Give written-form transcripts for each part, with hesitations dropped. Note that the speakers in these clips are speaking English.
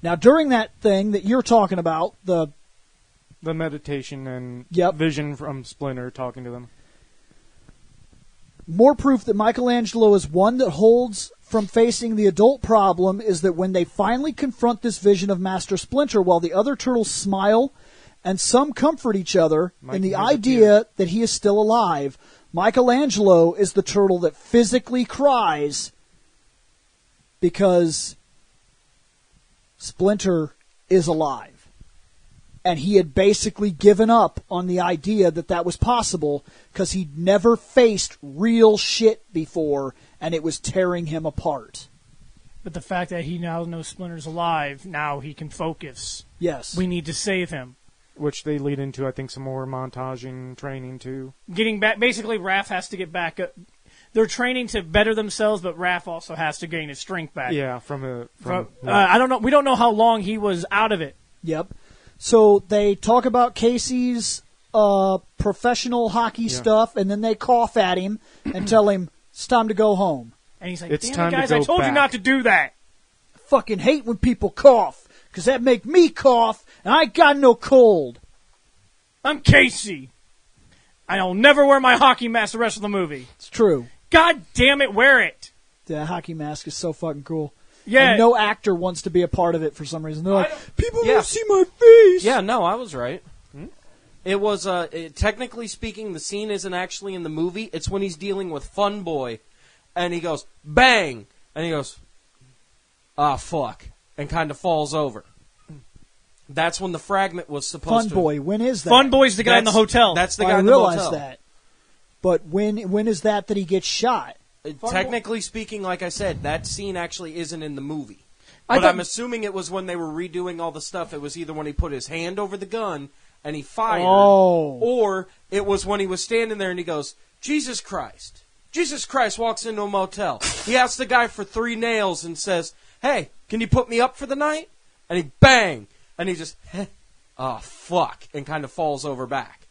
Now, during that thing that you're talking about, the meditation and vision from Splinter talking to them. More proof that Michelangelo is one that holds from facing the adult problem is that when they finally confront this vision of Master Splinter, while the other turtles smile and some comfort each other in the idea that he is still alive, Michelangelo is the turtle that physically cries because Splinter is alive. And he had basically given up on the idea that that was possible because he'd never faced real shit before, and it was tearing him apart. But the fact that he now knows Splinter's alive, now he can focus. Yes. We need to save him. Which they lead into, I think, some more montaging training, too. Getting back, basically, Raph has to get back up. They're training to better themselves, but Raph also has to gain his strength back. Yeah, I don't know. We don't know how long he was out of it. Yep. So they talk about Casey's professional hockey stuff, and then they cough at him and tell him it's time to go home. And he's like, it's damn time it, guys, to go I told back. you not to do that. I fucking hate when people cough, because that make me cough, and I got no cold. I'm Casey. I'll never wear my hockey mask the rest of the movie. It's true. God damn it, wear it. That hockey mask is so fucking cool. Yeah. And no actor wants to be a part of it for some reason. They're like, people Yeah. won't see my face. Yeah, no, I was right. It was, technically speaking, the scene isn't actually in the movie. It's when he's dealing with Fun Boy, and he goes, bang! And he goes, ah, fuck, and kind of falls over. That's when the fragment was supposed to... Fun Boy, when is that? Fun Boy's the guy in the hotel. That's the guy in the motel. I realize that. But when is that he gets shot? Technically speaking, like I said, that scene actually isn't in the movie. But I'm assuming it was when they were redoing all the stuff. It was either when he put his hand over the gun and he fired, or it was when he was standing there and he goes, Jesus Christ. Jesus Christ walks into a motel. He asks the guy for 3 nails and says, hey, can you put me up for the night? And he bang! And he just, oh, fuck, and kind of falls over back.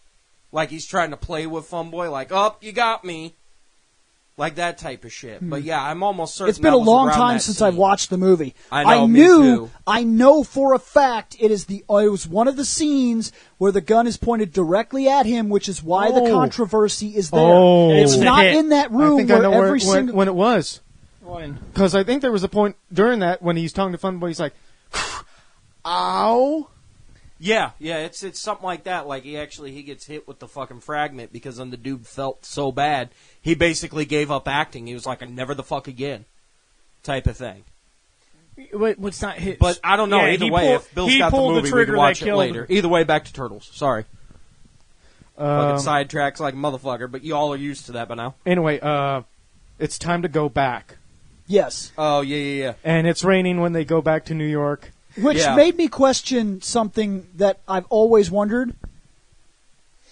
Like he's trying to play with Fun Boy, like, oh, you got me. Like that type of shit. But yeah, I'm almost certain it's been that a was long around time that since scene. I've watched the movie. I know, I know for a fact it was one of the scenes where the gun is pointed directly at him, which is why the controversy is there. It's not in that room I think I know when it was. When? Because I think there was a point during that when he's talking to Fun Boy, he's like, ow. Yeah, it's something like that. Like he gets hit with the fucking fragment because then the dude felt so bad, he basically gave up acting. He was like, never the fuck again, type of thing. What's not hit? But I don't know. Yeah, either way, if Bill's got the movie, we can watch it later. Either way, back to Turtles. Sorry. Fucking sidetracks like a motherfucker, but you all are used to that by now. Anyway, it's time to go back. Yes. Oh, yeah. And it's raining when they go back to New York. Which made me question something that I've always wondered.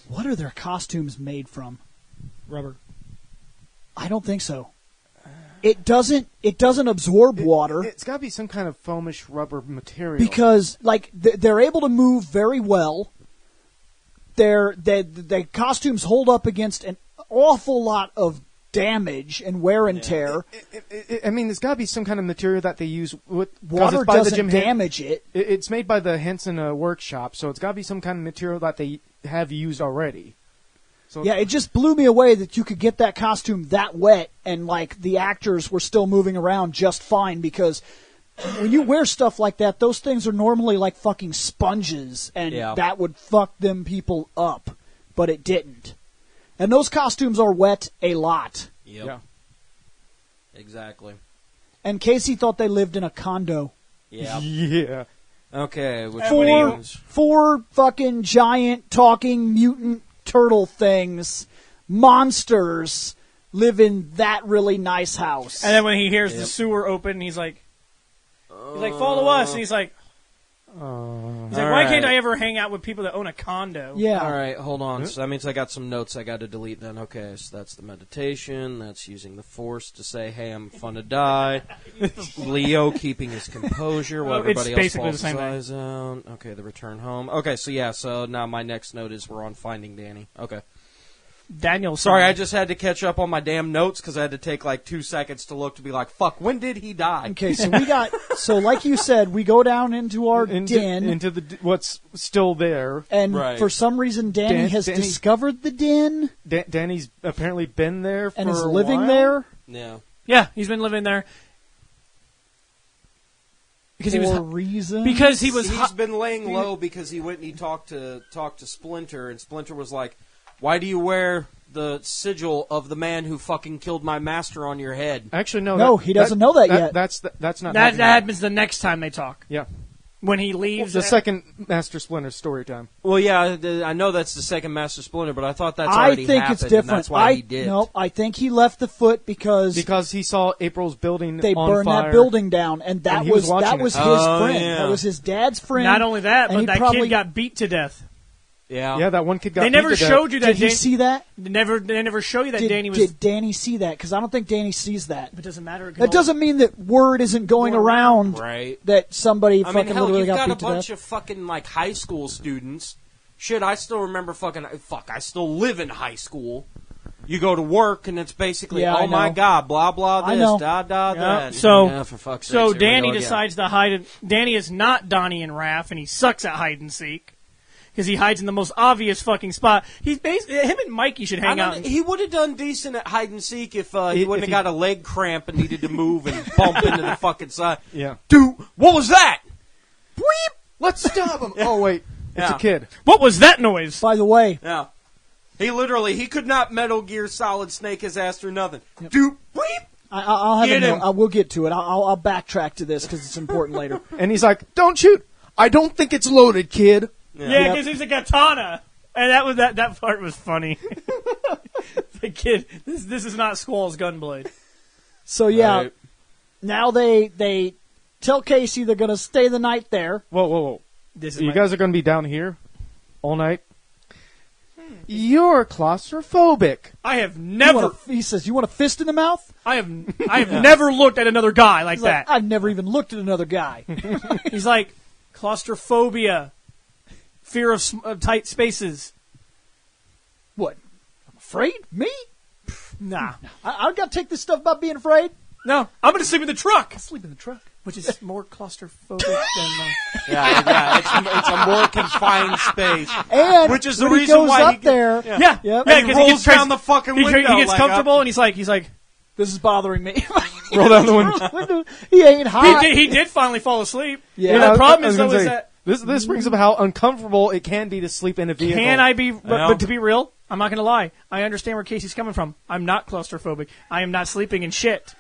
What are their costumes made from? Rubber. I don't think so. It doesn't absorb water. It's got to be some kind of foamish rubber material. Because they're able to move very well. Their costumes hold up against an awful lot of damage and wear and tear. I mean, there's got to be some kind of material that they use. Water doesn't damage it. It's made by the Henson workshop, so it's got to be some kind of material that they have used already. So yeah, it just blew me away that you could get that costume that wet and like the actors were still moving around just fine, because when you wear stuff like that, those things are normally like fucking sponges, and that would fuck them people up, but it didn't. And those costumes are wet a lot. Yep. Yeah. Exactly. And Casey thought they lived in a condo. Yeah. Yeah. Okay. Four fucking giant talking mutant turtle things, monsters, live in that really nice house. And then when he hears the sewer open, he's like, follow us. And he's like, why can't I ever hang out with people that own a condo? Yeah. All right, hold on. So that means I got some notes I got to delete then. Okay, so that's the meditation. That's using the Force to say, hey, I'm fun to die. Leo keeping his composure while everybody else falls his eyes out. Okay, the return home. Okay, so now my next note is we're on Finding Danny. Okay. Daniel. Sorry, I just had to catch up on my damn notes because I had to take like 2 seconds to look to be like, fuck, when did he die? Okay, so we got, so like you said, we go down into our den. Into what's still there. And Right. for some reason, Danny has discovered the den. Danny's apparently been there for and is a living while. there. Yeah. Yeah, he's been living there. Because he was reason. because he was He's been laying low because he went and he talked to Splinter, and Splinter was like, "Why do you wear the sigil of the man who fucking killed my master on your head?" Actually, no. No, he doesn't know that yet. That's not. that happens the next time they talk. Yeah. When he leaves. The second Master Splinter story time. Well, yeah, I know that's the second Master Splinter, but I thought that's I already think happened, it's different. and that's why he did. No, I think he left the foot because he saw April's building they on burned fire. that building down, and that And he was was watching his it. friend. Yeah. That was his dad's friend. Not only that, and but he that probably kid got beat to death. Yeah. Yeah, that one kid got They beat never to death. showed you that. Did he see that? They never show you that Danny was. Did Danny see that? Because I don't think Danny sees that. It doesn't matter. That doesn't mean that word isn't going around Right. that somebody I fucking mean, hell, literally you've got got a beat to bunch death. of fucking, like, high school students. Shit, I still remember I still live in high school. You go to work, and it's basically, Yeah, I oh my know. god, blah, blah, I this, know. da, da, that. So, Yeah, for fuck's so sakes, here we Danny go again. decides to hide. Danny is not Donnie and Raph, and he sucks at hide and seek because he hides in the most obvious fucking spot. He's him and Mikey should hang out. He would have done decent at hide and seek if he wouldn't have got a leg cramp and needed to move and bump into the fucking side. Yeah. Dude, what was that? Weep! Let's stop him. Oh wait, it's Yeah. a kid. What was that noise? By the way, Yeah. He could not Metal Gear Solid Snake his ass through nothing. Dude, weep! I'll have Get a him. note. I will get to it. I'll backtrack to this because it's important later. And he's like, "Don't shoot! I don't think it's loaded, kid." Yeah, Yep. because he's a katana, and that part was funny. The kid, this is not Squall's gunblade. So yeah, Right. now they tell Casey they're going to stay the night there. Whoa! This is You guys are going to be down here all night. You're claustrophobic. I have never. He says, "You want a fist in the mouth?" I have never looked at another guy like He's that. like, "I've never even looked at another guy." He's like claustrophobia, fear of tight spaces. What? I'm afraid? Me? Nah, I got to take this stuff about being afraid. no, I'm gonna sleep in the truck, Sleep in the truck. which is more claustrophobic than. Yeah, it's a more confined space. And Which is the when he reason goes why up he there. Yeah, Yep. yeah, And he 'cause rolls down the fucking he window. gets like, comfortable, and he's like, This is bothering me. Roll down the window. He ain't hot. he did finally fall asleep. Yeah. And I the was- problem I was is though gonna is say, that this brings up how uncomfortable it can be to sleep in a vehicle. can I be? know. But to be real, I'm not gonna lie. I understand where Casey's coming from. I'm not claustrophobic. I am not sleeping in shit.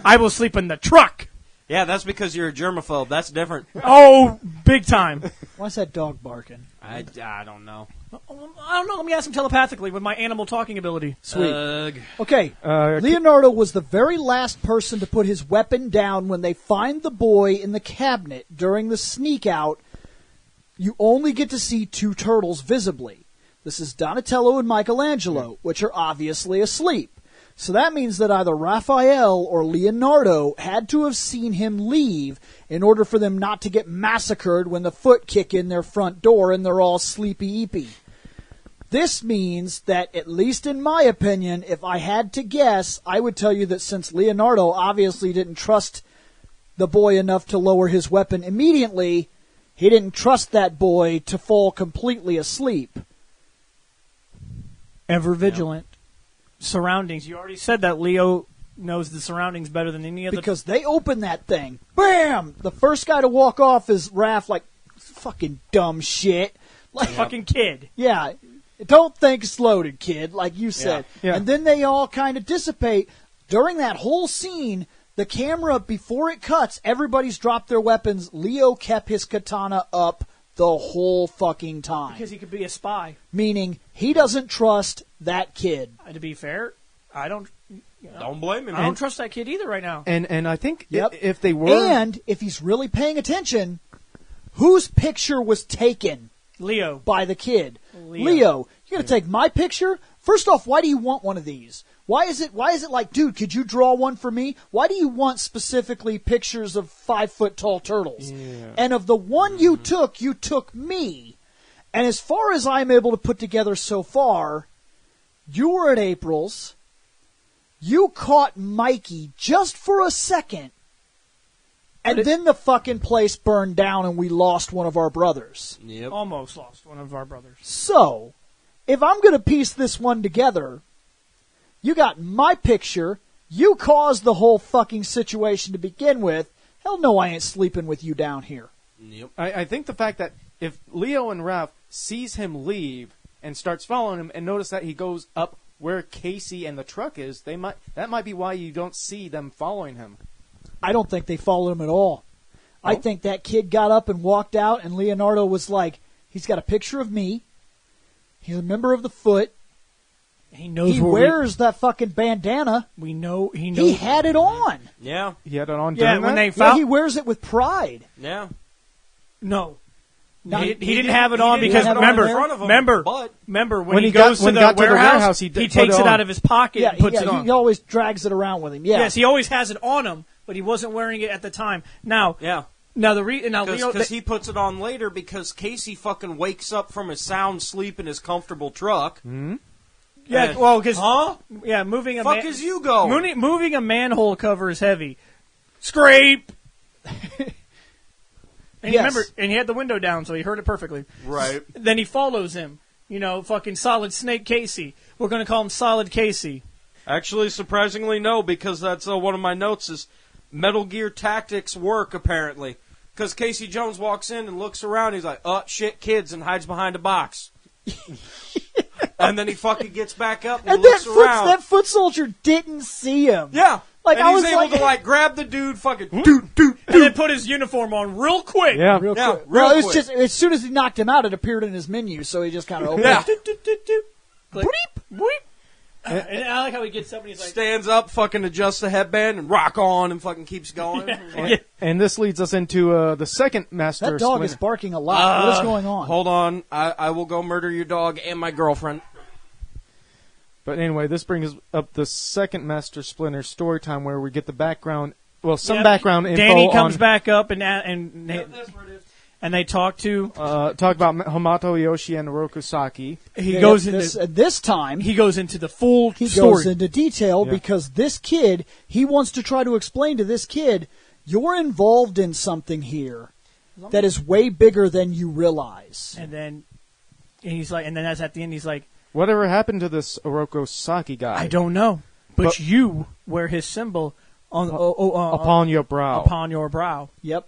I will sleep in the truck. Yeah, that's because you're a germaphobe. That's different. Oh, big time. Why's that dog barking? I don't know. I don't know. Let me ask him telepathically with my animal talking ability. Sweet. Ugh. Okay. Leonardo was the very last person to put his weapon down when they find the boy in the cabinet during the sneak out. You only get to see two turtles visibly. This is Donatello and Michelangelo, which are obviously asleep. So that means that either Raphael or Leonardo had to have seen him leave in order for them not to get massacred when the foot kick in their front door and they're all sleepy-eepy. This means that, at least in my opinion, if I had to guess, I would tell you that since Leonardo obviously didn't trust the boy enough to lower his weapon immediately, he didn't trust that boy to fall completely asleep. Ever vigilant. Surroundings. You already said that Leo knows the surroundings better than any other. Because they open that thing. Bam! The first guy to walk off is Raph, like, fucking dumb shit. Like, fucking kid. yeah, don't think it's loaded, kid, like you said. Yeah. And then they all kind of dissipate. During that whole scene, the camera, before it cuts, everybody's dropped their weapons. Leo kept his katana up the whole fucking time. Because he could be a spy. Meaning, he doesn't trust that kid. To be fair, I don't. Don't blame him. I don't trust that kid either right now. And I think Yep. if they were... And, if he's really paying attention, whose picture was taken Leo. by the kid? Leo. Leo, you're going to take my picture? First off, why do you want one of these? Why is it like, dude, could you draw one for me? Why do you want specifically pictures of 5-foot-tall turtles? Yeah. And of the one you took me. And as far as I'm able to put together so far, You were at April's. You caught Mikey just for a second. And then the fucking place burned down and we lost one of our brothers. Yep. Almost lost one of our brothers. So, if I'm going to piece this one together, you got my picture, you caused the whole fucking situation to begin with. Hell no, I ain't sleeping with you down here. Yep. I think the fact that if Leo and Ralph sees him leave and starts following him and notice that he goes up where Casey and the truck is, that might be why you don't see them following him. I don't think they followed him at all. Oh. I think that kid got up and walked out, and Leonardo was like, he's got a picture of me. He's a member of the Foot. He knows. He wears that fucking bandana. We know he knows. He had it on. Yeah. He had it on. Yeah, when they Yeah, found. he wears it with pride. Yeah. No. No, He didn't have it on he because didn't have it on remember, in front of him, remember when When he he got- goes when to he the got to the warehouse, warehouse, he he put takes it it out on. of his pocket and puts it on. He always drags it around with him. Yeah. Yes, he always has it on him, but he wasn't wearing it at the time. Now, Yeah. now Leo, Because he puts it on later because Casey fucking wakes up from his sound sleep in his comfortable truck. Mm-hmm. yeah, And- well, because Huh? moving a Fuck is you go? moving a manhole cover is heavy. Scrape. And Yes. remember, and he had the window down, so he heard it perfectly. Right. Then he follows him. You know, fucking Solid Snake Casey. We're going to call him Solid Casey. Actually, surprisingly, no, because that's one of my notes is Metal Gear tactics work, apparently. Because Casey Jones walks in and looks around, he's like, oh, shit, kids, and hides behind a box. And then he fucking gets back up and, And looks around. that foot soldier didn't see him. Yeah. Like, and I he's was able like- to, grab the dude, fucking, And then put his uniform on real quick. Yeah. Real Yeah, quick. real Well, it's quick. just as soon as he knocked him out, it appeared in his menu, so he just kind of opened Yeah. it. Doot, doot, doot, doot. Like, boop, boop. And I like how he gets up and he's like, Stands up, fucking adjusts the headband, and rock on, and fucking keeps going. And this leads us into the second Master That dog Splinter. is barking a lot. What is going on? Hold on. I will go murder your dog and my girlfriend. But anyway, this brings up the second Master Splinter story time where we get the background, well, some background info Danny comes on, back up and they talk to. talk about Hamato Yoshi and Orokusaki. He goes this time. He goes into the full He story. goes into detail Yeah. because this kid, he wants to try to explain to this kid, you're involved in something here that is way bigger than you realize. and then he's like, and then that's at the end. He's like, Whatever happened to this Orokusaki guy? I don't know, but But- you wear his symbol on Upon your brow. upon your brow. Yep.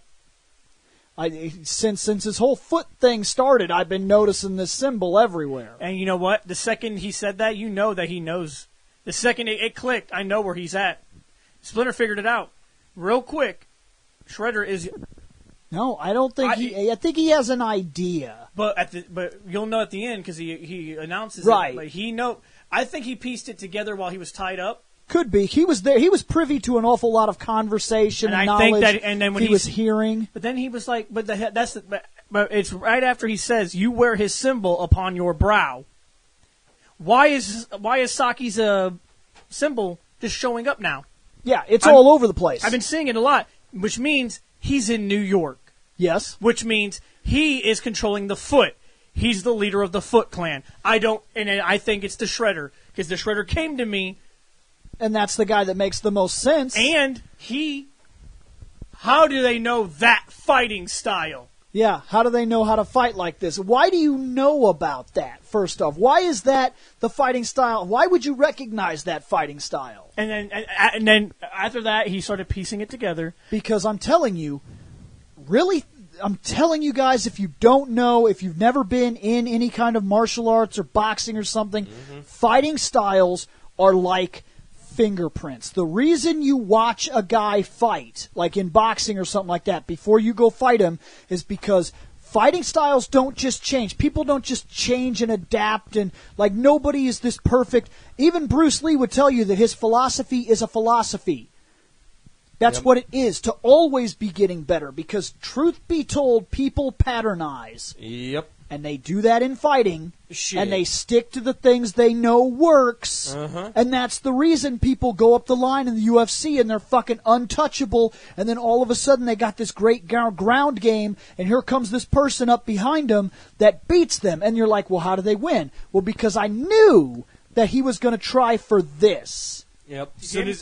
Since his whole foot thing started, I've been noticing this symbol everywhere. And you know what? The second he said that, you know that he knows. The second it clicked, I know where he's at. Splinter figured it out real quick. Shredder is, No, I don't think I think he has an idea. but you'll know at the end because he announces Right. it. Like he know. I think he pieced it together while he was tied up. Could be. He was there. He was privy to an awful lot of conversation And and I think knowledge that- and then when he he's- was hearing. But then he was like, but it's right after he says, "You wear his symbol upon your brow." Why is Saki's symbol just showing up now? Yeah, it's all over the place. I've been seeing it a lot, which means he's in New York, yes. which means he is controlling the Foot. He's the leader of the Foot Clan. I think it's the Shredder because the Shredder came to me, And that's the guy that makes the most sense. and how do they know that fighting style? Yeah, how do they know how to fight like this? Why do you know about that, first off? Why is that the fighting style? Why would you recognize that fighting style? And then after that, he started piecing it together. Because I'm telling you, I'm telling you guys, if you don't know, if you've never been in any kind of martial arts or boxing or something, fighting styles are like fingerprints. The reason you watch a guy fight, like in boxing or something like that, before you go fight him, is because fighting styles don't just change. People don't just change and adapt, and like nobody is this perfect. Even Bruce Lee would tell you that his philosophy is a philosophy. That's what it is, to always be getting better, because truth be told, people patternize. Yep. And they do that in fighting, Shit. and they stick to the things they know works, and that's the reason people go up the line in the UFC and they're fucking untouchable, and then all of a sudden they got this great ground game, and here comes this person up behind them that beats them, and you're like, well, how do they win? Well, because I knew that he was going to try for this. Yep.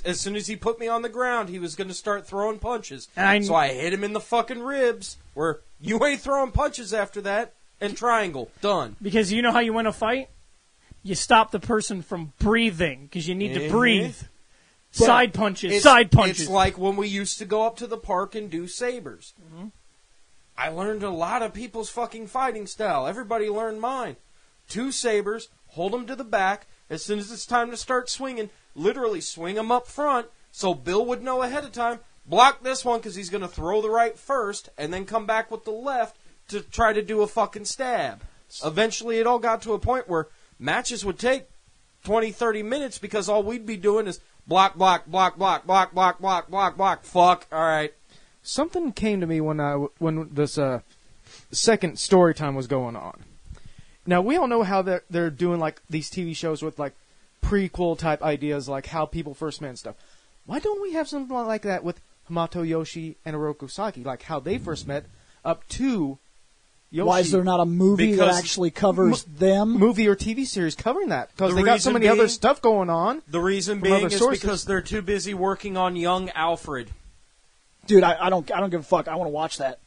As soon as he put me on the ground, he was going to start throwing punches. So I hit him in the fucking ribs, where you ain't throwing punches after that, and triangle. Done. Because you know how you win a fight? You stop the person from breathing, because you need to breathe. Side punches. It's like when we used to go up to the park and do sabers. Mm-hmm. I learned a lot of people's fucking fighting style. Everybody learned mine. 2 sabers, hold them to the back. As soon as it's time to start swinging, literally swing them up front, so Bill would know ahead of time, block this one because he's going to throw the right first, and then come back with the left to try to do a fucking stab. Eventually it all got to a point where matches would take 20, 30 minutes because all we'd be doing is block, block, block, block, block, block, block, block, block, fuck, all right. Something came to me when this second story time was going on. Now, we all know how they're doing like these TV shows with like prequel type ideas, like how people first met and stuff. Why don't we have something like that with Hamato Yoshi and Oroku Saki, like how they first met up to Yoshi? Why is there not a movie that actually covers them? Movie or TV series covering that? Because they got so many other stuff going on. The reason being is because they're too busy working on young Alfred. Dude, I don't give a fuck. I want to watch that.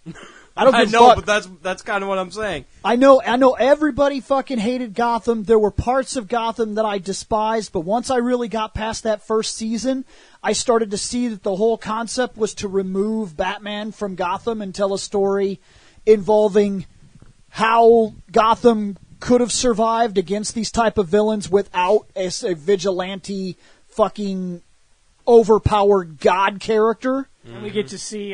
I don't give a fuck. But that's kind of what I'm saying. I know everybody fucking hated Gotham. There were parts of Gotham that I despised, but once I really got past that first season, I started to see that the whole concept was to remove Batman from Gotham and tell a story involving how Gotham could have survived against these type of villains without a vigilante fucking overpowered god character. And we get to see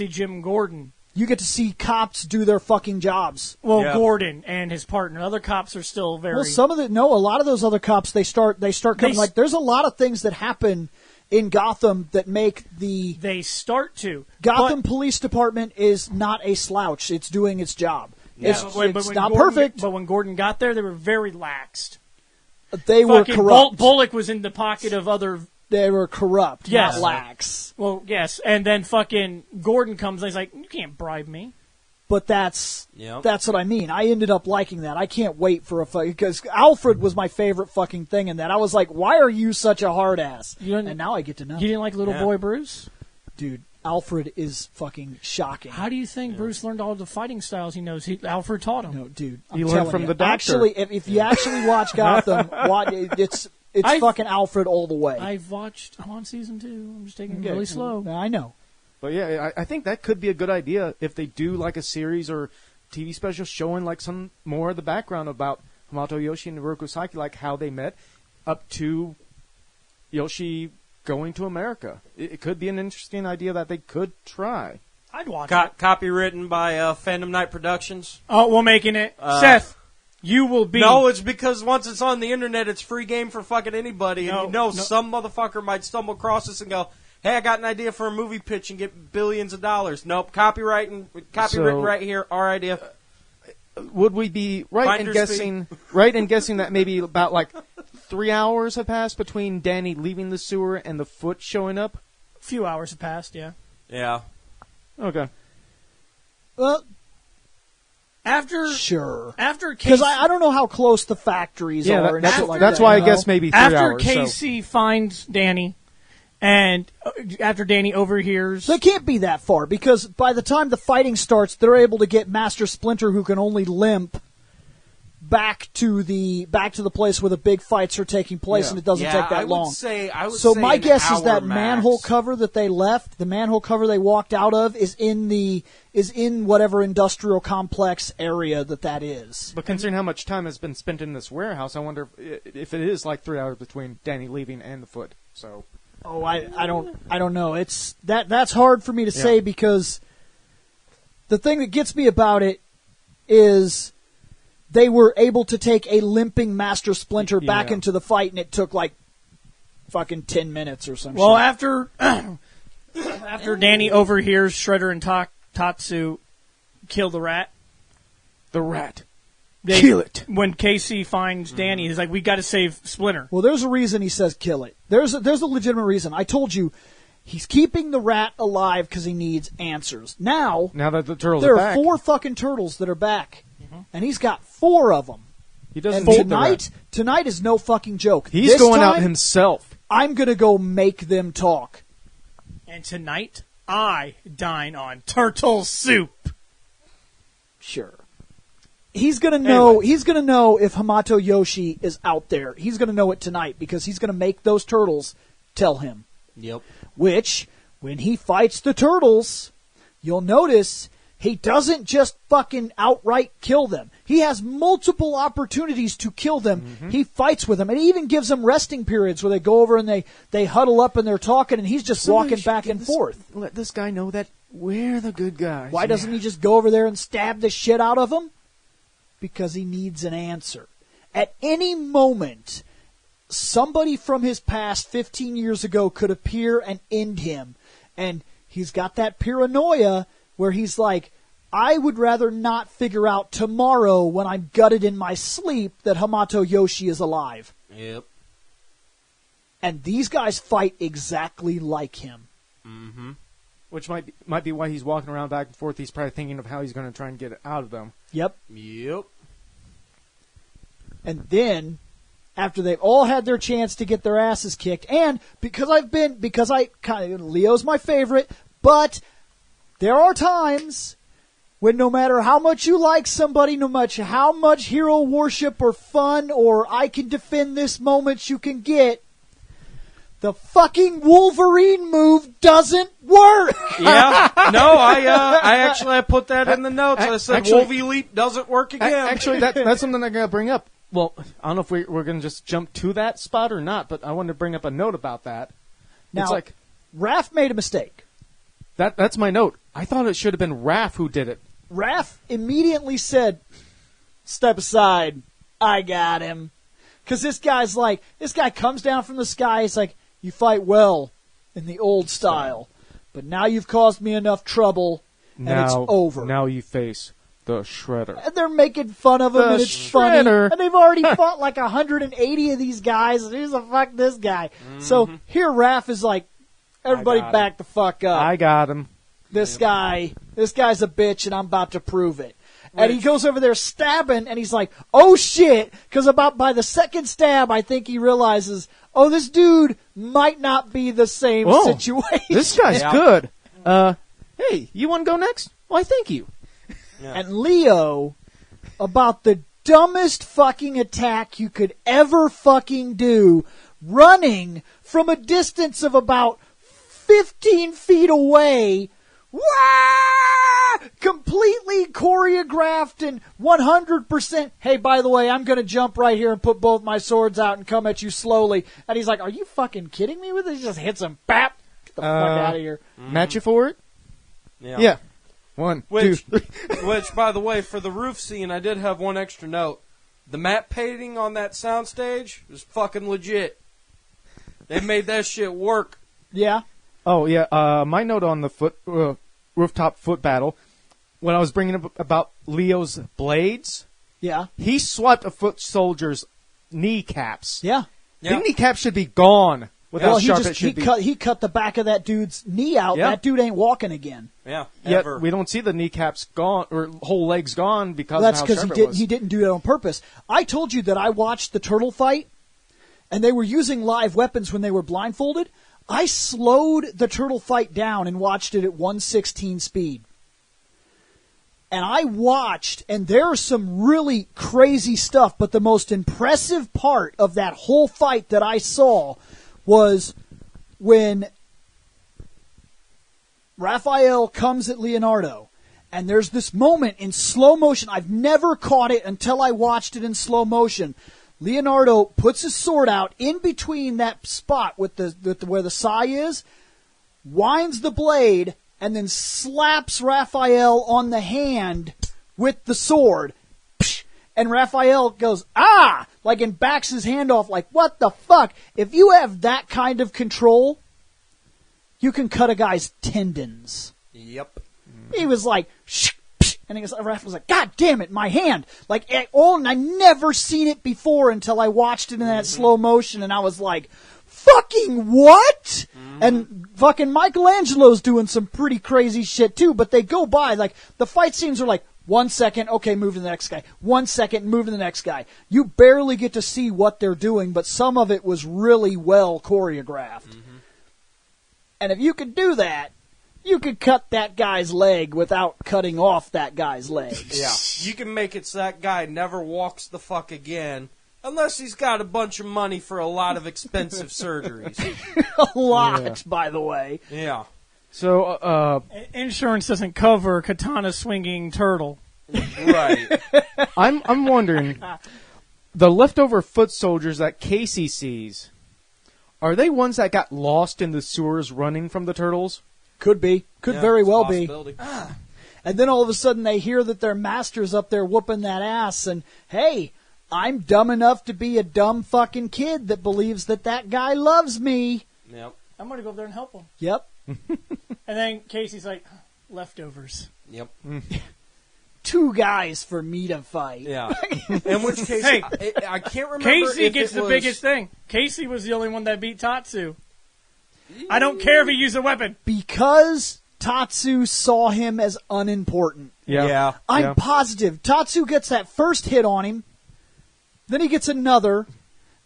Jim Gordon. You get to see cops do their fucking jobs. Well, yeah. Gordon and his partner. Other cops are still very. Well, a lot of those other cops they start coming. Like, there's a lot of things that happen in Gotham that make the Gotham Police Department is not a slouch. It's doing its job. Yeah. It's not perfect. But when Gordon got there, they were very laxed. They were corrupt. Bullock was in the pocket of other. They were corrupt, yes. not lax. Well, yes, and then fucking Gordon comes and he's like, you can't bribe me. But that's what I mean. I ended up liking that. I can't wait for because Alfred was my favorite fucking thing in that. I was like, why are you such a hard ass? And now I get to know. You didn't like Little Boy Bruce? Dude, Alfred is fucking shocking. How do you think Bruce learned all the fighting styles he knows? Alfred taught him. No, dude. He learned from the doctor. Actually, if you actually watch Gotham, it's fucking Alfred all the way. I'm on season 2. I'm just taking it really slow. I know. But yeah, I think that could be a good idea if they do like a series or TV special showing like some more of the background about Hamato Yoshi and Oroku Saki, like how they met up to Yoshi going to America. It could be an interesting idea that they could try. I'd watch it. Copywritten by Fandom Night Productions. Oh, we're making it. Seth. You will be. No, it's because once it's on the internet, it's free game for fucking anybody. And some motherfucker might stumble across this and go, hey, I got an idea for a movie pitch and get billions of dollars. Nope, copywritten right here, our idea. Would we be right in guessing that maybe about like 3 hours have passed between Danny leaving the sewer and the foot showing up? A few hours have passed, yeah. Yeah. Okay. Well, After because I don't know how close the factories are. That's why I guess maybe 3 hours. After Casey finds Danny, and after Danny overhears, they can't be that far because by the time the fighting starts, they're able to get Master Splinter, who can only limp, back to the place where the big fights are taking place, and it doesn't take that long. I would so say my guess is that max. manhole cover that they left, the manhole cover they walked out of, is in whatever industrial complex area that is. But considering how much time has been spent in this warehouse, I wonder if it is like 3 hours between Danny leaving and the foot. So, I don't know. It's that's hard for me to say because the thing that gets me about it is they were able to take a limping Master Splinter back into the fight, and it took like fucking 10 minutes or something. Well, after Danny overhears Shredder and Tatsu kill the rat. Kill it. When Casey finds Danny, he's like, we got to save Splinter. Well, there's a reason he says kill it. There's a legitimate reason. I told you, he's keeping the rat alive because he needs answers. Now that the turtles there are back. 4 fucking turtles that are back, and he's got 4 of them. He doesn't And need the rat. tonight is no fucking joke. He's This going out time, himself. I'm going to go make them talk. And tonight, I dine on turtle soup. Sure. He's going to know. Anyway. He's going to know if Hamato Yoshi is out there. He's going to know it tonight because he's going to make those turtles tell him. Yep. Which, when he fights the turtles, you'll notice he doesn't just fucking outright kill them. He has multiple opportunities to kill them. Mm-hmm. He fights with them, and he even gives them resting periods where they go over and they huddle up and they're talking, and he's just walking back and forth. Let this guy know that we're the good guys. Why doesn't he just go over there and stab the shit out of them? Because he needs an answer. At any moment, somebody from his past 15 years ago could appear and end him. And he's got that paranoia where he's like, I would rather not figure out tomorrow when I'm gutted in my sleep that Hamato Yoshi is alive. Yep. And these guys fight exactly like him. Mm-hmm. Which might be why he's walking around back and forth. He's probably thinking of how he's going to try and get it out of them. Yep. Yep. And then, after they've all had their chance to get their asses kicked, and Leo's my favorite, but there are times when no matter how much you like somebody, no matter how much hero worship or fun or I can defend this moments you can get, the fucking Wolverine move doesn't work. Yeah, no, I put that in the notes. I said Wolvie Leap doesn't work again. Actually, that's something I got to bring up. Well, I don't know if we're going to just jump to that spot or not, but I wanted to bring up a note about that. Now, it's like Raph made a mistake. That's my note. I thought it should have been Raph who did it. Raph immediately said, "Step aside. I got him." Because this guy comes down from the sky. He's like, "You fight well in the old style, but now you've caused me enough trouble, and it's over." Now you face the Shredder. And they're making fun of him, and it's funny. And they've already fought like 180 of these guys, and who's the fuck this guy? Mm-hmm. So here Raph is like, everybody back the fuck up. I got him. This guy's a bitch, and I'm about to prove it. And he goes over there stabbing, and he's like, oh shit, because about by the second stab, I think he realizes, oh, this dude might not be the same situation. This guy's good. Hey, you want to go next? Why, thank you. Yeah. And Leo, about the dumbest fucking attack you could ever fucking do, running from a distance of about 15 feet away, completely choreographed and 100%, hey, by the way, I'm going to jump right here and put both my swords out and come at you slowly. And he's like, are you fucking kidding me with this? He just hits him. Bap! Get the fuck out of here. Match you for it? Yeah. 1, 2, 3. Which, by the way, for the roof scene, I did have one extra note. The matte painting on that soundstage was fucking legit. They made that shit work. Yeah. Oh, yeah. My note on the rooftop foot battle, when I was bringing up about Leo's blades, he swiped a foot soldier's kneecaps. Yeah. The kneecaps should be gone. He cut the back of that dude's knee out. Yeah. That dude ain't walking again. Yeah, yet we don't see the kneecaps gone or whole legs gone because that's of how sharp it was. He didn't do it on purpose. I told you that I watched the turtle fight, and they were using live weapons when they were blindfolded. I slowed the turtle fight down and watched it at 1/16 speed. And I watched, and there's some really crazy stuff, but the most impressive part of that whole fight that I saw was when Raphael comes at Leonardo, and there's this moment in slow motion. I've never caught it until I watched it in slow motion. Leonardo puts his sword out in between that spot with where the sai is, winds the blade, and then slaps Raphael on the hand with the sword. And Raphael goes, like, and backs his hand off like, what the fuck? If you have that kind of control, you can cut a guy's tendons. Yep. He was like, and Raphael was like, God damn it, my hand. Like, and I never seen it before until I watched it in that slow motion, and I was like, fucking what? Mm-hmm. And fucking Michelangelo's doing some pretty crazy shit too, but they go by, like, the fight scenes are like, 1 second, okay, move to the next guy. 1 second, move to the next guy. You barely get to see what they're doing, but some of it was really well choreographed. Mm-hmm. And if you could do that, you could cut that guy's leg without cutting off that guy's leg. Yeah. You can make it so that guy never walks the fuck again, unless he's got a bunch of money for a lot of expensive surgeries. A lot, by the way. Yeah. So, insurance doesn't cover katana swinging turtle. Right. I'm wondering, the leftover foot soldiers that Casey sees, are they ones that got lost in the sewers running from the turtles? Could be. Could very well be. Ah. And then all of a sudden they hear that their master's up there whooping that ass, and hey, I'm dumb enough to be a dumb fucking kid that believes that that guy loves me. Yep. I'm going to go up there and help him. Yep. And then Casey's like, leftovers. Yep. 2 guys for me to fight. Yeah. In which case, Hey, I can't remember. Casey if gets it the was, biggest thing. Casey was the only one that beat Tatsu. I don't care if he used a weapon. Because Tatsu saw him as unimportant. Yeah. I'm positive. Tatsu gets that first hit on him, then he gets another,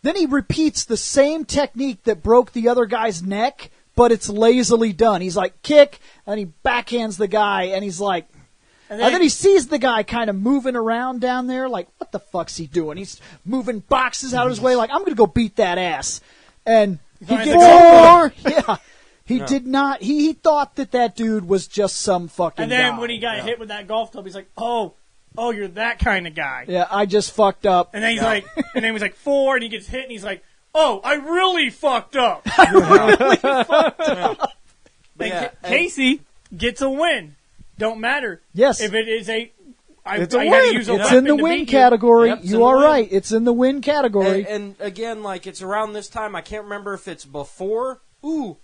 then he repeats the same technique that broke the other guy's neck, but it's lazily done. He's like, kick, and he backhands the guy, and he's like... And then he sees the guy kind of moving around down there, like, what the fuck's he doing? He's moving boxes out of his way, like, I'm going to go beat that ass. And he gets over. Yeah. He did not. He thought that dude was just some fucking And then guy. when he got hit with that golf club, he's like, oh, you're that kind of guy. Yeah, I just fucked up. And then he's like, and then he was like 4, and he gets hit, and he's like, oh, I really fucked up. Casey gets a win. Don't matter. Yes. If it is I It's had a to win. use a It's weapon in the to win beat category. Yep, it's You in the are win. right. It's in the win category. And again, like, it's around this time. I can't remember if it's before,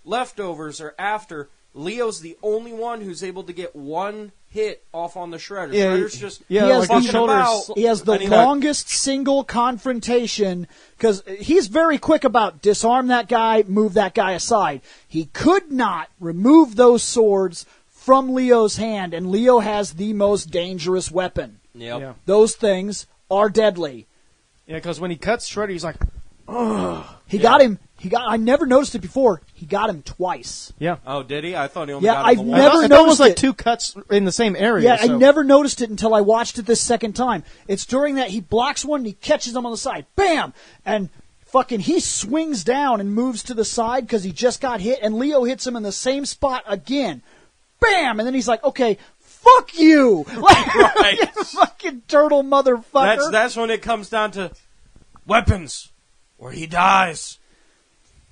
leftovers, or after. Leo's the only one who's able to get one hit off on the Shredder. Yeah, Shredder's just he has fucking the about. He has the and he longest single confrontation because he's very quick about disarm that guy, move that guy aside. He could not remove those swords from Leo's hand, and Leo has the most dangerous weapon. Yep. Yeah. Those things are deadly. Yeah, because when he cuts Shredder, he's like, He got him. I never noticed it before. He got him twice. yeah. Oh, did he? I thought he only Yeah, got I've him never I thought it was noticed like it. 2 cuts in the same area. Yeah, so. I never noticed it until I watched it this second time. It's during that he blocks one and he catches him on the side. Bam! And fucking he swings down and moves to the side because he just got hit, and Leo hits him in the same spot again. Bam! And then he's like, okay, fuck you! Right. You fucking turtle motherfucker. That's when it comes down to weapons, or he dies.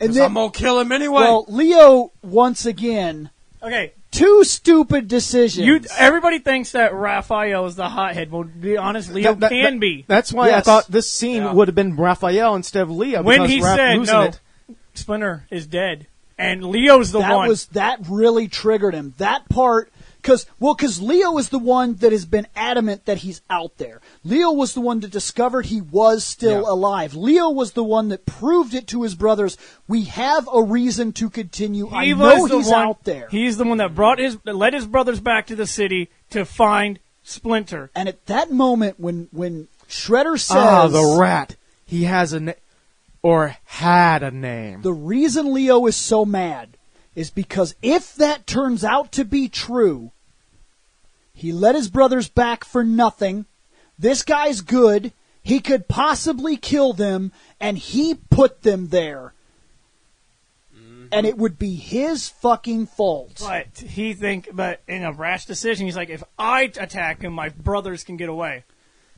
and 'Cause I'm going to kill him anyway. well, Leo, once again, Okay, 2 stupid decisions. everybody thinks that Raphael is the hothead. Well, to be honest, Leo can be. That's why I Yes. thought this scene would have been Raphael instead of Leo. When because he Raph said, losing no, it. Splinter is dead, and Leo's the one. That really triggered him. That part, because Leo is the one that has been adamant that he's out there. Leo was the one that discovered he was still alive. Leo was the one that proved it to his brothers. We have a reason to continue. I know he's out there. He's the one that led his brothers back to the city to find Splinter. And at that moment, when Shredder says, the rat. He has a or had a name. the reason Leo is so mad is because if that turns out to be true, he led his brothers back for nothing. This guy's good. He could possibly kill them, and he put them there. And it would be his fucking fault. But in a rash decision, he's like, if I attack him, my brothers can get away.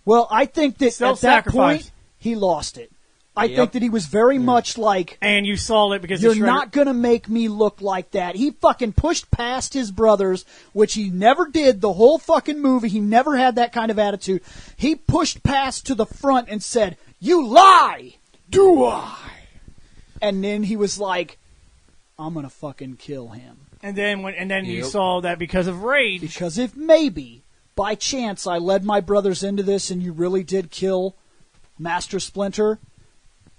Well, I think that at that Self-sacrifice. point, he lost it. I think that he was very much like, And you saw it because you're the Shredder- not going to make me look like that. He fucking pushed past his brothers, which he never did the whole fucking movie. He never had that kind of attitude. He pushed past to the front and said, "You lie!" Do I? And then he was like, I'm going to fucking kill him. And then you saw that because of rage. Because if maybe, by chance, I led my brothers into this and you really did kill Master Splinter,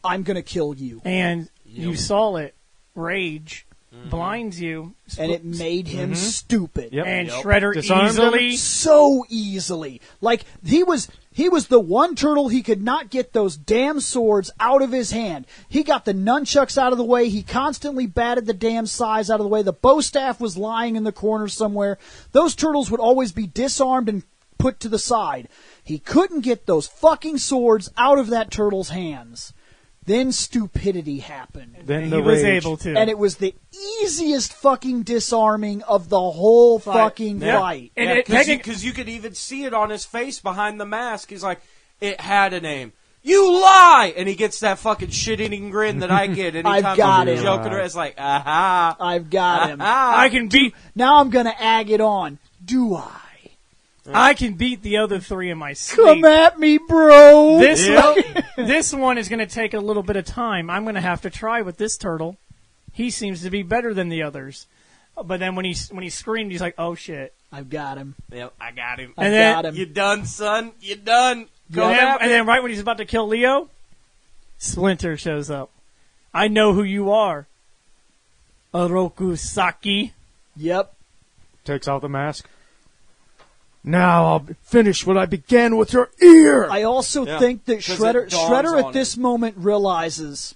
I'm going to kill you. And you saw it, rage. blinds you, and it made him stupid. Yep. and Shredder Disarmed easily. So easily. Like, he was the one turtle he could not get those damn swords out of his hand. He got the nunchucks out of the way. He constantly batted the damn sais out of the way. The bow staff was lying in the corner somewhere. Those turtles would always be disarmed and put to the side. He couldn't get those fucking swords out of that turtle's hands. Then stupidity happened. Then He the was rage. able to. And it was the easiest fucking disarming of the whole fucking fight. And Yeah, it- because you could even see it on his face behind the mask. He's like, it had a name. You lie! And he gets that fucking shit-eating grin that I get anytime I've got I'm him. joking around. It's like, aha. I've got him. I can beat. Now I'm going to ag it on. Do I? I can beat the other three in my sleep. Come at me, bro. This one is going to take a little bit of time. I'm going to have to try with this turtle. He seems to be better than the others. But then when he screamed, he's like, "Oh shit!" I've got him. Yep, I got him. I've And then- got him. You done, son? You done? Go And then, at me. and then right when he's about to kill Leo, Splinter shows up. I know who you are, Oroku Saki. Yep. Takes off the mask. Now I'll finish what I began with your ear. I also Yeah, think that 'cause Shredder it dawns Shredder at on this him. moment realizes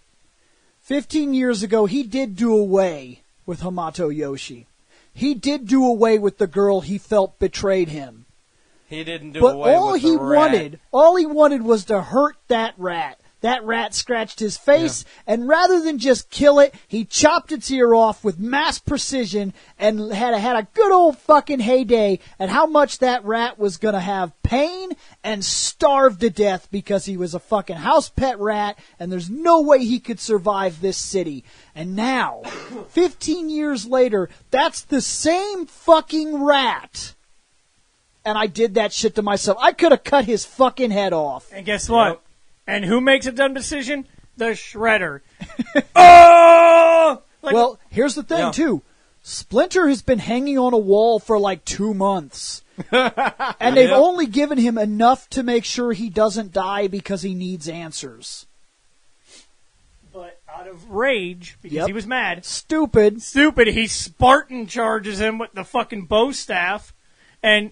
15 years ago he did do away with Hamato Yoshi. He did do away with the girl he felt betrayed him. He didn't do But away all with he the rat. wanted was to hurt that rat. That rat scratched his face, and rather than just kill it, he chopped its ear off with mass precision and had a good old fucking heyday at how much that rat was going to have pain and starve to death because he was a fucking house pet rat and there's no way he could survive this city. And now, 15 years later, that's the same fucking rat. And I did that shit to myself. I could have cut his fucking head off. And guess what? Yep. And who makes a dumb decision? The Shredder. Oh! Like, Well, here's the thing, Yeah. too. Splinter has been hanging on a wall for like 2 months. And they've Yep. only given him enough to make sure he doesn't die because he needs answers. but out of rage, because Yep. he was mad, Stupid. he Spartan charges him with the fucking bow staff, and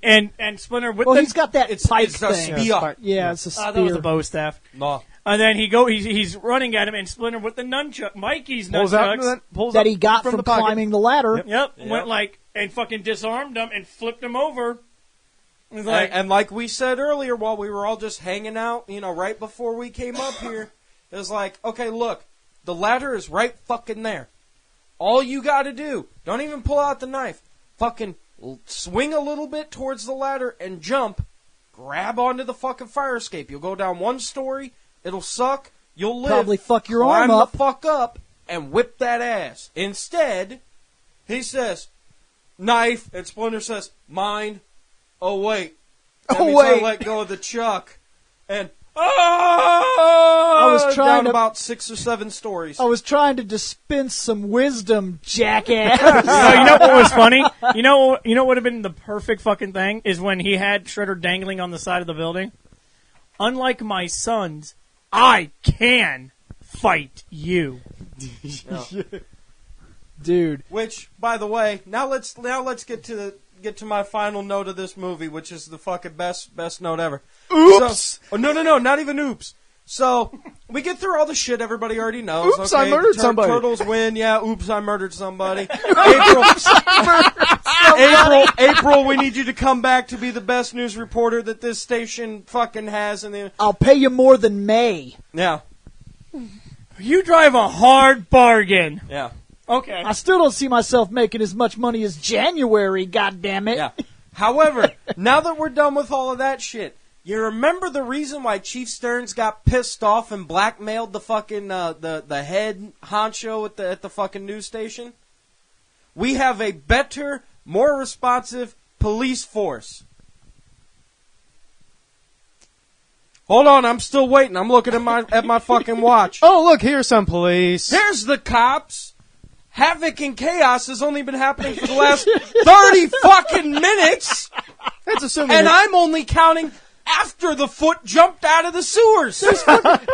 Splinter with Well, the... he's got that It's pipe a thing. spear. Yeah, it's a spear. that was the bow staff. No. And then he's running at him, and Splinter with the nunchuck, Mikey's pulls out nunchucks. pulls that out he got from the pocket. climbing the ladder. Yep, Yep. went like, and fucking disarmed him and flipped him over. It was like, And like we said earlier, while we were all just hanging out, right before we came up here, it was like, okay, look, the ladder is right fucking there. All you got to do, don't even pull out the knife, fucking swing a little bit towards the ladder and jump, grab onto the fucking fire escape. You'll go down one story, it'll suck, you'll live, Probably fuck your climb arm up. the fuck up, and whip that ass. Instead, he says, knife, and Splinter says, mine. Oh, wait. That Oh, means wait. I let go of the chuck. And, I was trying down to- about 6 or 7 stories. I was trying to dispense some wisdom, jackass. you know what was funny? You know what would have been the perfect fucking thing is when he had Shredder dangling on the side of the building. Unlike my sons, I can fight you. Dude. Which, by the way, now let's get to my final note of this movie, which is the fucking best note ever. Oops! No, not even oops. So, we get through all the shit everybody already knows. Oops, okay? I murdered somebody. Turtles win, yeah, oops, I murdered somebody. April, we need you to come back to be the best news reporter that this station fucking has. I'll pay you more than May. Yeah, You drive a hard bargain. yeah. Okay. I still don't see myself making as much money as January, goddammit. Yeah. However, now that we're done with all of that shit, you remember the reason why Chief Stearns got pissed off and blackmailed the fucking the head honcho at the fucking news station? We have a better, more responsive police force. Hold on, I'm still waiting. I'm looking at my fucking watch. Oh, look, here's some police. There's the cops. Havoc and chaos has only been happening for the last 30 fucking minutes. That's assuming. And I'm only counting after the foot jumped out of the sewers.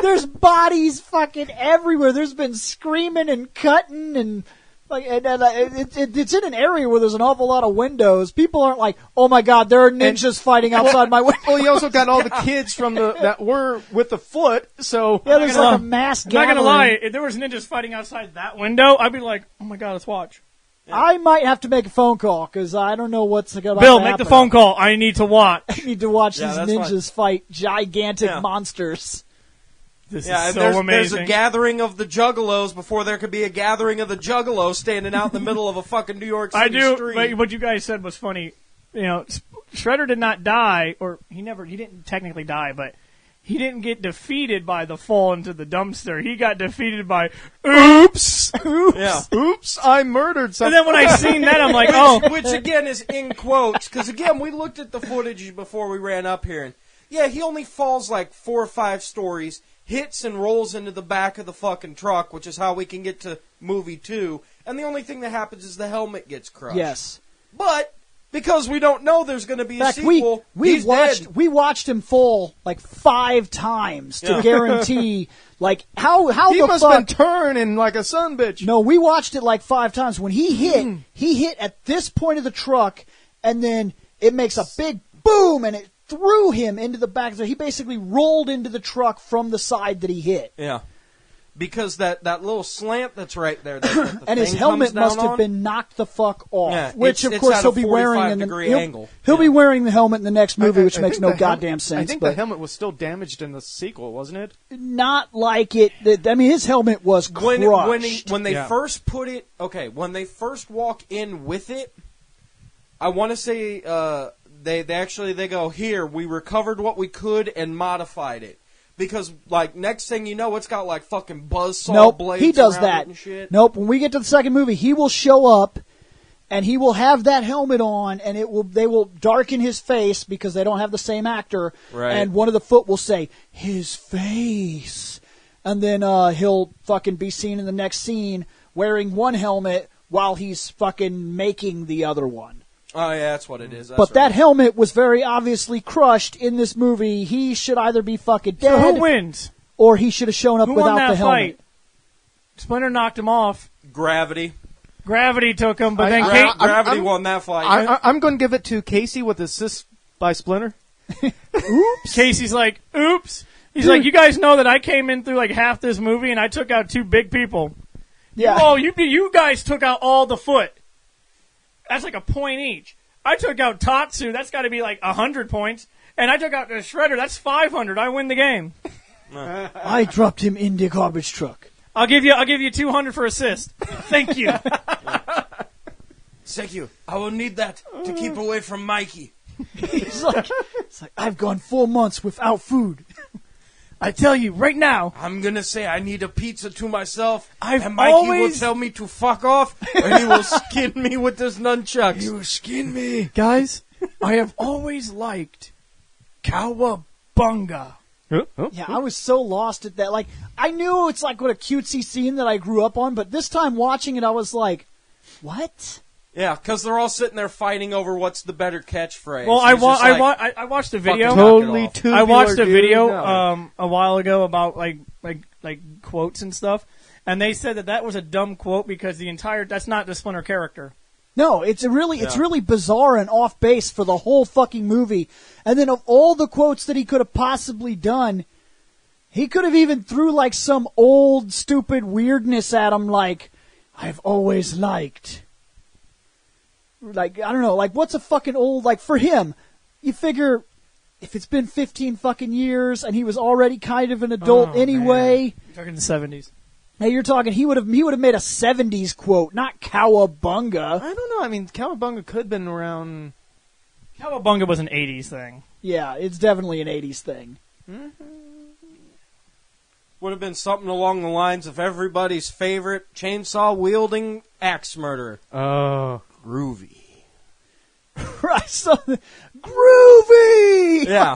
There's bodies fucking everywhere. There's been screaming and cutting and Like, it's in an area where there's an awful lot of windows. People aren't like, oh my god, there are ninjas fighting outside my window. Well, you also got all the kids from that were with the foot, so... Yeah, there's like a mass gathering. I'm not gonna lie, if there was ninjas fighting outside that window, I'd be like, oh my god, let's watch. Yeah. I might have to make a phone call, because I don't know what's about to Bill, happen. make the phone call. I need to watch. I need to watch these ninjas fight gigantic monsters. This is so amazing. There's a gathering of the Juggalos before there could be a gathering of the Juggalos standing out in the middle of a fucking New York City street. But what you guys said was funny. You know, Shredder did not die, or he didn't technically die, but he didn't get defeated by the fall into the dumpster. He got defeated by, oops, oops, I murdered someone. And then when I seen that, I'm like, oh. Which again is in quotes, because again, we looked at the footage before we ran up here, and yeah, he only falls like 4 or 5 stories, hits and rolls into the back of the fucking truck, which is how we can get to movie 2, and the only thing that happens is the helmet gets crushed. Yes. But, because we don't know there's going to be a sequel, we watched him fall like 5 times to guarantee, like, how the fuck... He must have been turning like a sunbitch. No, we watched it like 5 times. When he hit at this point of the truck, and then it makes a big boom, and it threw him into the back. So he basically rolled into the truck from the side that he hit. Yeah. Because that little slant that's right there. And his helmet must have been knocked the fuck off. Yeah, which, of course, he'll be wearing he'll be wearing the helmet in the next movie, which makes no goddamn sense. I think the helmet was still damaged in the sequel, wasn't it? Not like it. I mean, his helmet was crushed. When they first put it... Okay, when they first walk in with it, I want to say... They go, here, we recovered what we could and modified it. Because, like, next thing you know, it's got, like, fucking buzzsaw blades he does around that. It and shit. Nope, when we get to the second movie, he will show up, and he will have that helmet on, and they will darken his face because they don't have the same actor, and one of the foot will say, his face. And then he'll fucking be seen in the next scene wearing one helmet while he's fucking making the other one. Oh, yeah, that's what it is. But that helmet was very obviously crushed in this movie. He should either be fucking dead. So who wins? Or he should have shown up who without won that the helmet. Fight? Splinter knocked him off. Gravity. Gravity took him, but then Gravity won that fight. I'm going to give it to Casey with assist by Splinter. Oops. Casey's like, oops. He's like, you guys know that I came in through like half this movie and I took out 2 big people. Yeah. Oh, you guys took out all the foot. That's like a point each. I took out Tatsu. That's got to be like 100 points. And I took out the Shredder. That's 500. I win the game. I dropped him in the garbage truck. I'll give you 200 for assist. Thank you. Thank you. I will need that to keep away from Mikey. It's like I've gone 4 months without food. I tell you right now. I'm going to say I need a pizza to myself, and Mikey will tell me to fuck off, or he will skin me with his nunchucks. He will skin me. Guys, I have always liked Cowabunga. Yeah, I was so lost at that. Like, I knew it's like what a cutesy scene that I grew up on, but this time watching it, I was like, what? Yeah, because they're all sitting there fighting over what's the better catchphrase. Well, I watched a video. Totally I watched a video a while ago about like quotes and stuff, and they said that was a dumb quote because that's not the Splinter character. No, it's really bizarre and off base for the whole fucking movie. And then of all the quotes that he could have possibly done, he could have even threw like some old stupid weirdness at him, like I've always liked. Like, I don't know, like, what's a fucking old, like, for him, you figure, if it's been 15 fucking years, and he was already kind of an adult anyway. Man. You're talking the 70s. Hey, you're talking, he would have made a 70s quote, not Cowabunga. I don't know, I mean, Cowabunga could have been around... Cowabunga was an 80s thing. Yeah, it's definitely an 80s thing. Mm-hmm. Would have been something along the lines of everybody's favorite chainsaw-wielding axe murderer. Oh... Groovy. Right, something groovy. Yeah.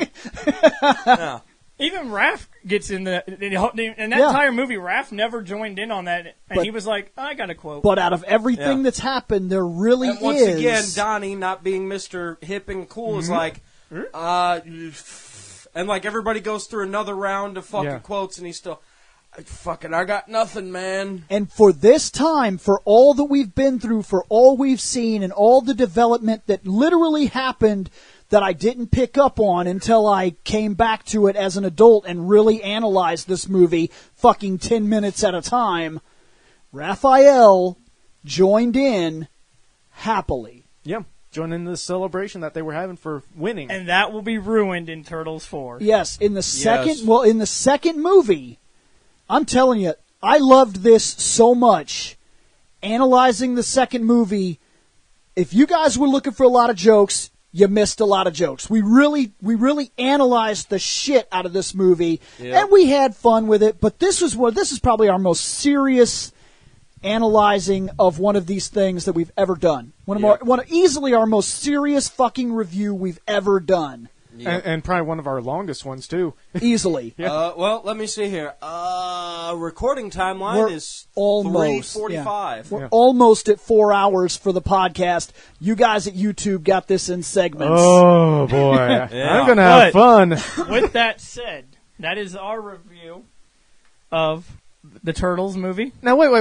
Yeah. Even Raph gets in that entire movie. Raph never joined in on that, and he was like, "I got a quote." But out of everything that's happened, there really is. Once again, Donnie, not being Mr. Hip and Cool, is like, and like everybody goes through another round of fucking quotes, and he's still. I got nothing, man. And for this time, for all that we've been through, for all we've seen, and all the development that literally happened that I didn't pick up on until I came back to it as an adult and really analyzed this movie fucking 10 minutes at a time, Raphael joined in happily. Yeah, joined in the celebration that they were having for winning. And that will be ruined in Turtles 4. Yes, in the second movie, I'm telling you, I loved this so much. Analyzing the second movie, if you guys were looking for a lot of jokes, you missed a lot of jokes. We really analyzed the shit out of this movie, and we had fun with it. But this is probably our most serious analyzing of one of these things that we've ever done. Easily our most serious fucking review we've ever done. Yep. And probably one of our longest ones, too. Easily. Well, let me see here. Recording timeline is almost 3:45. We're almost at 4 hours for the podcast. You guys at YouTube got this in segments. Oh, boy. I'm going to have fun. With that said, that is our review of the Turtles movie. Now, wait.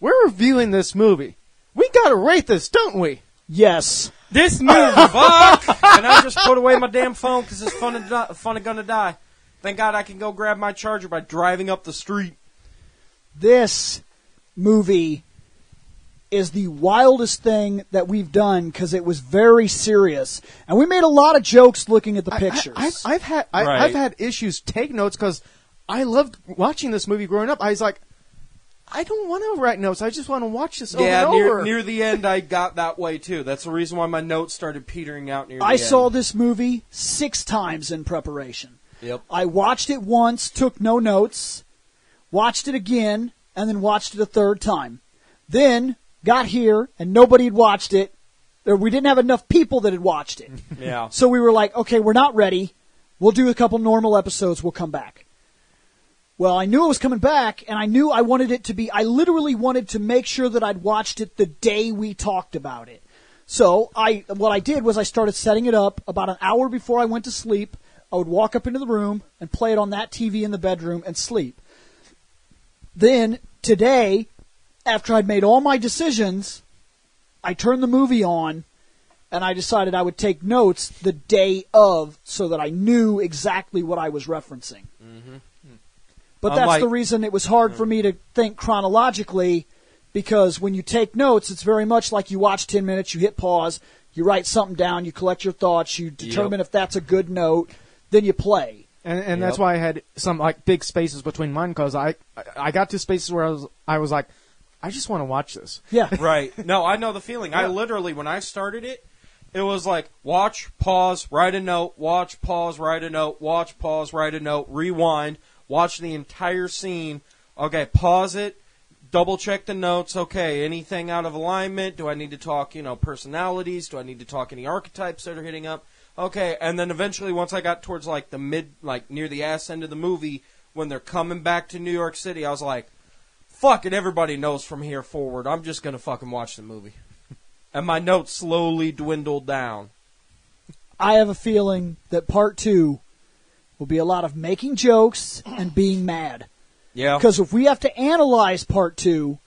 We're reviewing this movie. We got to rate this, don't we? Yes. This movie. Fuck! And I just put away my damn phone because it's fun gonna die. Thank God I can go grab my charger by driving up the street. This movie is the wildest thing that we've done because it was very serious, and we made a lot of jokes looking at the pictures. I've had issues take notes because I loved watching this movie growing up. I was like, I don't want to write notes. I just want to watch this over and over. Near the end, I got that way, too. That's the reason why my notes started petering out near the end. I saw this movie 6 times in preparation. Yep. I watched it once, took no notes, watched it again, and then watched it a 3rd time. Then got here, and nobody had watched it. Or we didn't have enough people that had watched it. Yeah. So we were like, okay, we're not ready. We'll do a couple normal episodes. We'll come back. Well, I knew it was coming back, and I knew I wanted it to be... I literally wanted to make sure that I'd watched it the day we talked about it. So what I did was I started setting it up about an hour before I went to sleep. I would walk up into the room and play it on that TV in the bedroom and sleep. Then, today, after I'd made all my decisions, I turned the movie on, and I decided I would take notes the day of so that I knew exactly what I was referencing. Mm-hmm. But that's the reason it was hard for me to think chronologically, because when you take notes, it's very much like you watch 10 minutes, you hit pause, you write something down, you collect your thoughts, you determine if that's a good note, then you play. And that's why I had some like big spaces between mine, because I got to spaces where I was like, I just want to watch this. Yeah. Right. No, I know the feeling. I literally, when I started it, it was like, watch, pause, write a note, watch, pause, write a note, watch, pause, write a note, rewind, watch the entire scene. Okay, pause it, double check the notes. Okay, anything out of alignment? Do I need to talk, personalities? Do I need to talk any archetypes that are hitting up? Okay, and then eventually once I got towards like near the ass end of the movie, when they're coming back to New York City, I was like, fuck it, everybody knows from here forward. I'm just going to fucking watch the movie. And my notes slowly dwindled down. I have a feeling that part 2 will be a lot of making jokes and being mad. Yeah. Because if we have to analyze part 2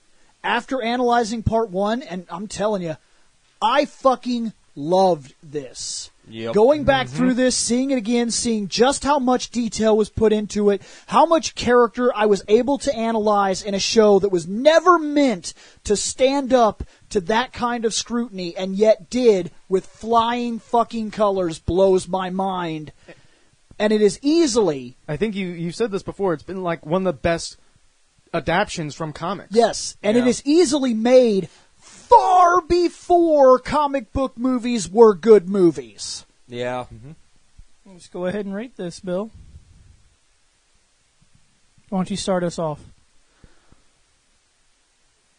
after analyzing part 1, and I'm telling you, I fucking loved this. Yep. Going back through this, seeing it again, seeing just how much detail was put into it, how much character I was able to analyze in a show that was never meant to stand up to that kind of scrutiny, and yet did with flying fucking colors, blows my mind. And it is easily... I think you said this before. It's been like one of the best adaptions from comics. Yes, and it is easily made far before comic book movies were good movies. Yeah. Let's go ahead and rate this, Bill. Why don't you start us off?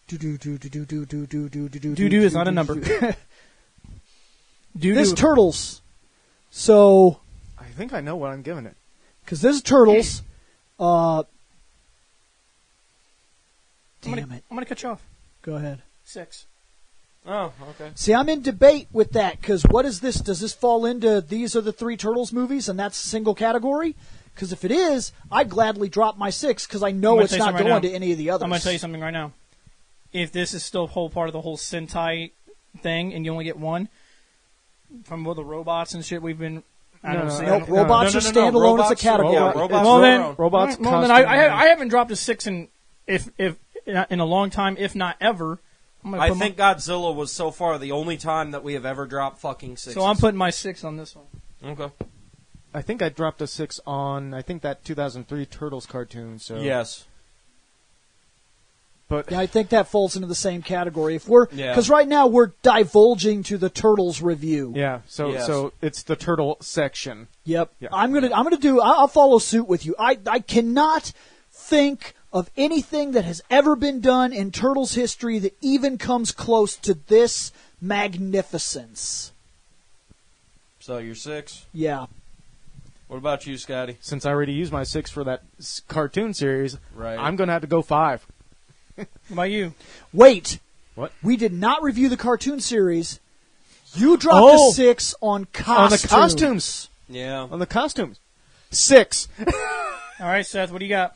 Do-do is not a number. This Turtles. So... I think I know what I'm giving it. Because this is Turtles. Damn it. I'm going to cut you off. Go ahead. 6. Oh, okay. See, I'm in debate with that, because what is this? Does this fall into these are the 3 Turtles movies, and that's a single category? Because if it is, I'd gladly drop my 6 because I know it's not going to any of the others. I'm going to tell you something right now. If this is still a whole part of the whole Sentai thing and you only get one, from all the robots and shit we've been... Nope, robots are standalone as a category. Robots. I haven't dropped a 6 in a long time, if not ever. I think Godzilla was so far the only time that we have ever dropped fucking 6. So I'm putting my 6 on this one. Okay. I think I dropped a 6 on, that 2003 Turtles cartoon. So yes. But yeah, I think that falls into the same category. Because right now we're divulging to the Turtles review. Yeah, so it's the turtle section. Yep. Yeah. I'll follow suit with you. I cannot think of anything that has ever been done in Turtles history that even comes close to this magnificence. So you're 6? Yeah. What about you, Scotty? Since I already used my 6 for that cartoon series, right. I'm going to have to go 5. What about you? Wait. What? We did not review the cartoon series. You dropped a 6 on costumes. On the costumes. Yeah. On the costumes. 6. All right, Seth, what do you got?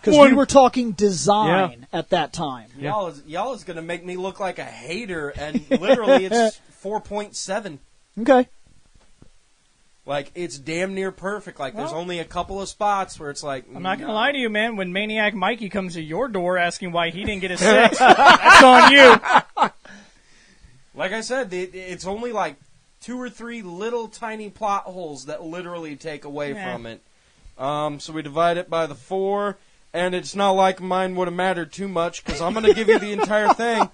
Because we were talking design at that time. Y'all is going to make me look like a hater, and literally it's 4.7. Okay. Like, it's damn near perfect. Like, there's only a couple of spots where it's like... I'm not going to lie to you, man. When Maniac Mikey comes to your door asking why he didn't get a 6, that's on you. Like I said, it's only like 2 or 3 little tiny plot holes that literally take away from it. So we divide it by the 4, and it's not like mine would have mattered too much, because I'm going to give you the entire thing.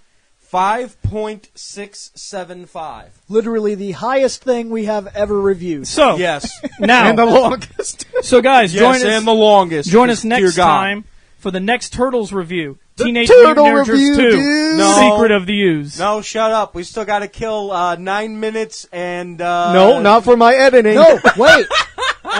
5.675. Literally the highest thing we have ever reviewed. So yes, now and the longest. So guys, join us and the longest. Join us next time for the next Turtles review. Teenage Turtle Mutant Ninja Turtles 2. review. No. Secret of the Ooze. No, shut up. We still got to kill 9 minutes and... No, not for my editing. No, wait.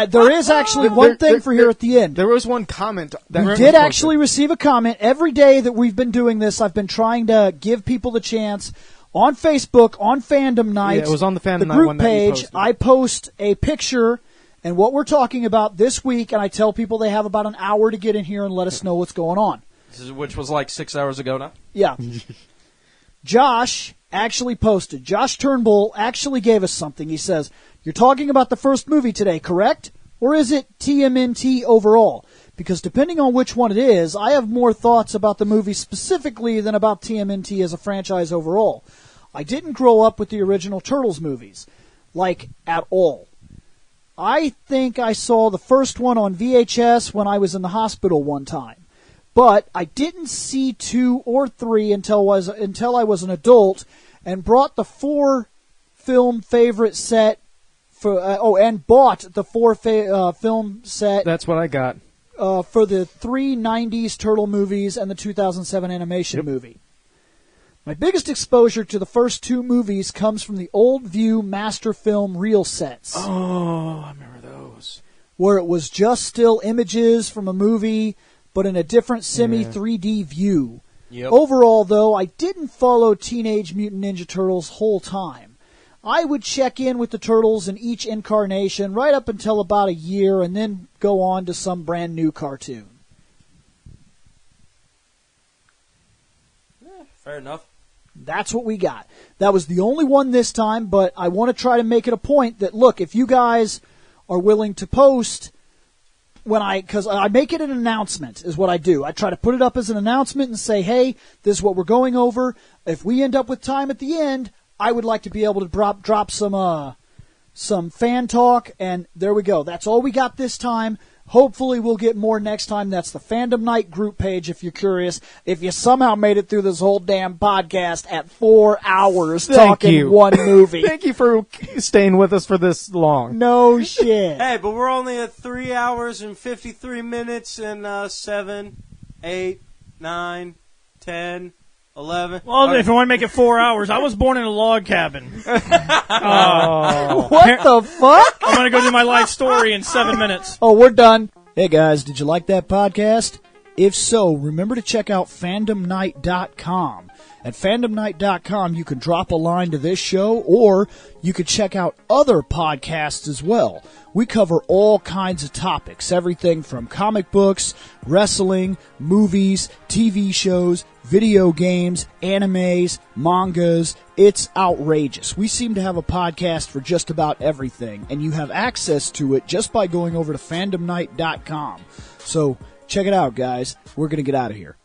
There is actually one thing for here at the end. There was one comment. We did actually receive a comment. Every day that we've been doing this, I've been trying to give people the chance on Facebook, on Fandom Night. Yeah, it was on the Fandom Night group one that you page. posted. I post a picture and what we're talking about this week, and I tell people they have about an hour to get in here and let us know what's going on. Which was like 6 hours ago now? Yeah. Josh actually posted. Josh Turnbull actually gave us something. He says, "You're talking about the first movie today, correct? Or is it TMNT overall? Because depending on which one it is, I have more thoughts about the movie specifically than about TMNT as a franchise overall. I didn't grow up with the original Turtles movies, like, at all. I think I saw the first one on VHS when I was in the hospital one time. But I didn't see 2 or 3 until I was an adult, and brought the 4-film favorite set and bought the 4-film set. That's what I got. For the 3 90s Turtle movies and the 2007 animation movie. My biggest exposure to the first 2 movies comes from the Old View Master Film reel sets. Oh, I remember those. Where it was just still images from a movie, but in a different semi-3D view. Yep. Overall, though, I didn't follow Teenage Mutant Ninja Turtles whole time. I would check in with the Turtles in each incarnation right up until about a year and then go on to some brand new cartoon." Fair enough. That's what we got. That was the only one this time, but I want to try to make it a point that, look, if you guys are willing to post... Because I make it an announcement is what I do. I try to put it up as an announcement and say, hey, this is what we're going over. If we end up with time at the end, I would like to be able to drop some fan talk, and there we go. That's all we got this time. Hopefully we'll get more next time. That's the Fandom Night group page if you're curious. If you somehow made it through this whole damn podcast at 4 hours talking one movie. Thank you for staying with us for this long. No shit. Hey, but we're only at 3 hours and 53 minutes and 7, 8, 9, 10, 11. Well, if you want to make it 4 hours, I was born in a log cabin. What the fuck? I'm going to go do my life story in 7 minutes. Oh, we're done. Hey, guys, did you like that podcast? If so, remember to check out fandomnight.com. At fandomnight.com, you can drop a line to this show, or you can check out other podcasts as well. We cover all kinds of topics, everything from comic books, wrestling, movies, TV shows, video games, animes, mangas. It's outrageous. We seem to have a podcast for just about everything, and you have access to it just by going over to fandomnight.com. So check it out, guys. We're going to get out of here.